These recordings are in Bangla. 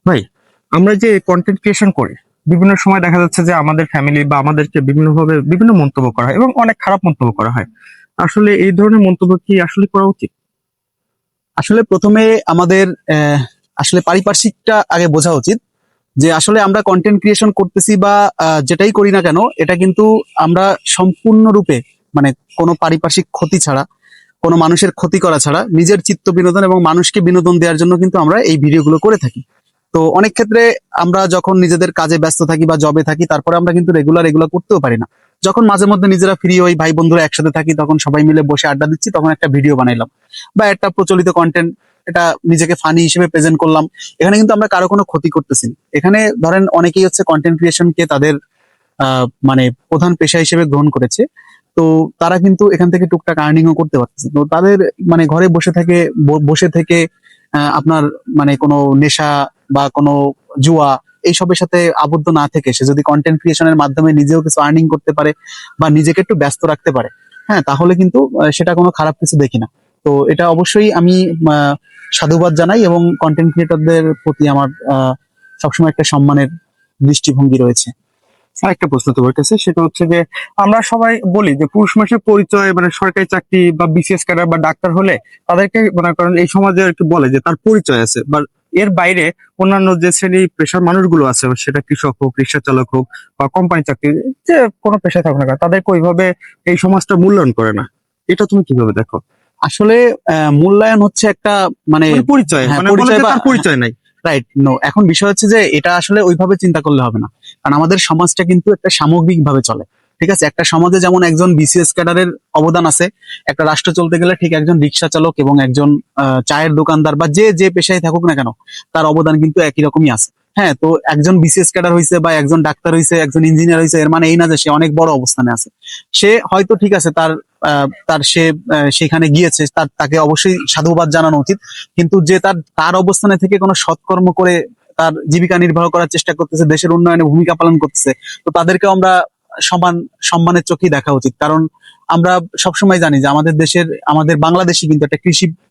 ভাই, আমরা যে কন্টেন্ট ক্রিয়েশন করি, বিভিন্ন সময় দেখা যাচ্ছে যে আমাদের ফ্যামিলি বা আমাদেরকে বিভিন্নভাবে বিভিন্ন মন্তব্য করা হয় এবং অনেক খারাপ মন্তব্য করা হয়। আসলে এই ধরনের মন্তব্য কি আসলে করা উচিত? আসলে প্রথমে আমাদের আহ, আসলে পারিপার্শ্বিকটা আগে বোঝা উচিত যে আসলে আমরা কন্টেন্ট ক্রিয়েশন করতেছি বা যেটাই করি না কেন এটা কিন্তু আমরা সম্পূর্ণরূপে মানে কোনো পারিপার্শ্বিক ক্ষতি ছাড়া, কোনো মানুষের ক্ষতি করা ছাড়া নিজের চিত্ত বিনোদন এবং মানুষকে বিনোদন দেওয়ার জন্য কিন্তু আমরা এই ভিডিওগুলো করে থাকি। তো অনেক ক্ষেত্রে আমরা যখন নিজেদের কাজে ব্যস্ত থাকি বা জবে থাকি তারপরে আমরা কিন্তু রেগুলার এগুলো করতেও পারি না। যখন মাঝে মধ্যে নিজেরা ফ্রি হই, ভাই বন্ধুরা একসাথে থাকি, তখন সবাই মিলে বসে আড্ডা দিচ্ছি, তখন একটা ভিডিও বানাইলাম বা একটা প্রচলিত কন্টেন্ট, এটা নিজেকে ফানি হিসেবে প্রেজেন্ট করলাম। এখানে কিন্তু আমরা কারো কোনো ক্ষতি করতেছি না। এখানে ধরেন অনেকেই হচ্ছে কন্টেন্ট ক্রিয়েশনকে তাদের মানে প্রধান পেশা হিসেবে গ্রহণ করেছে। তো তারা কিন্তু এখান থেকে টুকটাক আর্নিংও করতে পারতেছে। তো তাদের মানে ঘরে বসে থেকে আপনার মানে কোনো নেশা বা কোনো জুয়া এইসবের সাথে আবদ্ধ না থেকে সে যদি কন্টেন্ট ক্রিয়েশনের মাধ্যমে নিজেও কিছু আর্নিং করতে পারে বা নিজেকে একটু ব্যস্ত রাখতে পারে, হ্যাঁ, তাহলে কিন্তু সেটা কোনো খারাপ কিছু দেখি না। তো এটা অবশ্যই আমি আহ, সাধুবাদ জানাই এবং কন্টেন্ট ক্রিয়েটরদের প্রতি আমার সবসময় একটা সম্মানের দৃষ্টিভঙ্গি রয়েছে। আর একটা প্রশ্ন তোমার কাছে, সেটা হচ্ছে যে আমরা সবাই বলি যে পুরুষ মানুষের পরিচয় মানে সরকারি চাকরি বা বিসিএস ক্যাডার বা ডাক্তার হলে তাদেরকে মনে করেন এই সমাজে আর কি বলে যে তার পরিচয় আছে, বা এর বাইরে অন্যান্য যে শ্রেণী পেশার মানুষগুলো আছে, সেটা কৃষক হোক, রিক্সা চালক হোক বা কোম্পানি চাকরি, যে কোনো পেশায় থাকুক না কেন, তাদেরকে ওইভাবে এই সমাজটা মূল্যায়ন করে না। এটা তুমি কিভাবে দেখো? আসলে মূল্যায়ন হচ্ছে একটা মানে মানে পরিচয়, হ্যাঁ মানে বলে পরিচয় যে বা তার পরিচয় নাই। রাইট, নো, এখন বিষয় হচ্ছে যে এটা আসলে ওইভাবে চিন্তা করলে হবে না। কারণ আমাদের সমাজটা কিন্তু একটা সামগ্রিক ভাবে চলে। ঠিক আছে, একটা সমাজে যেমন একজন বিসিএস ক্যাডারের অবদান আছে, একটা রাষ্ট্র চলতে গেলে ঠিক একজন রিক্সা চালক এবং একজন চায়ের দোকানদার বা যে যে পেশায় থাকুক না কেন তার অবদান কিন্তু একই রকমই আছে। হ্যাঁ, তো একজন বিসিএস ক্যাডার হয়েছে বা একজন ডাক্তার হয়েছে, একজন ইঞ্জিনিয়ার হয়েছে, এর মানে এই না যে সে অনেক বড় অবস্থানে আছে। সে হয়তো ঠিক আছে, তার তার সে সেখানে গিয়েছে, তাকে অবশ্যই সাধুবাদ জানানো উচিত। কিন্তু যে তার তার অবস্থানে থেকে কোনো সৎকর্ম করে তার জীবিকা নির্বাহ করার চেষ্টা করতেছে, দেশের উন্নয়নে ভূমিকা পালন করতেছে, তো তাদেরকে আমরা সমান সম্মানের চোখেই দেখা উচিত। কারণ আমরা সবসময় জানি যে আমাদের বাংলাদেশই কিন্তু একটা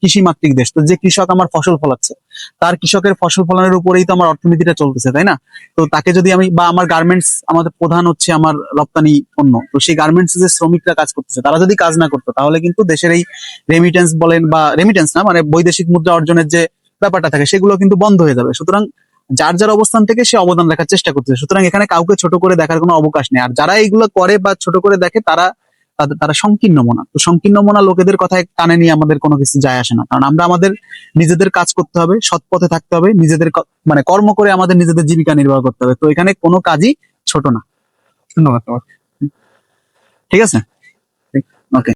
কৃষি মাতৃক দেশ। তো যে কৃষক আমার ফসল ফলাচ্ছে, তার কৃষকের ফসল ফলানোর উপরেই তো আমার অর্থনীতিটা চলতেছে, তাই না? তো তাকে যদি আমি বা আমার গার্মেন্টস, আমাদের প্রধান হচ্ছে আমার রপ্তানি পণ্য, তো সেই গার্মেন্টস যে শ্রমিকরা কাজ করতেছে তারা যদি কাজ না করতো তাহলে কিন্তু দেশের এই রেমিটেন্স বলেন বা রেমিটেন্স না মানে বৈদেশিক মুদ্রা অর্জনের যে ব্যাপারটা থাকে সেগুলো কিন্তু বন্ধ হয়ে যাবে। সুতরাং যার যার অবস্থান থেকে সে অবদান রাখার চেষ্টা করতেছে, সুতরাং এখানে কাউকে ছোট করে দেখার কোনো অবকাশ নেই। আর যারা এইগুলো করে বা ছোট করে দেখে তারা সংকীর্ণ মনা। তো সংকীর্ণ মনা লোকেদের কথায় কানে নিয়ে আমাদের কোনো কিছু যায় আসে না। কারণ আমরা আমাদের নিজেদের কাজ করতে হবে, সৎ পথে থাকতে হবে, নিজেদের মানে কর্ম করে আমাদের নিজেদের জীবিকা নির্বাহ করতে হবে। তো এখানে কোনো কাজই ছোট না। ধন্যবাদ তোমাকে। ঠিক আছে।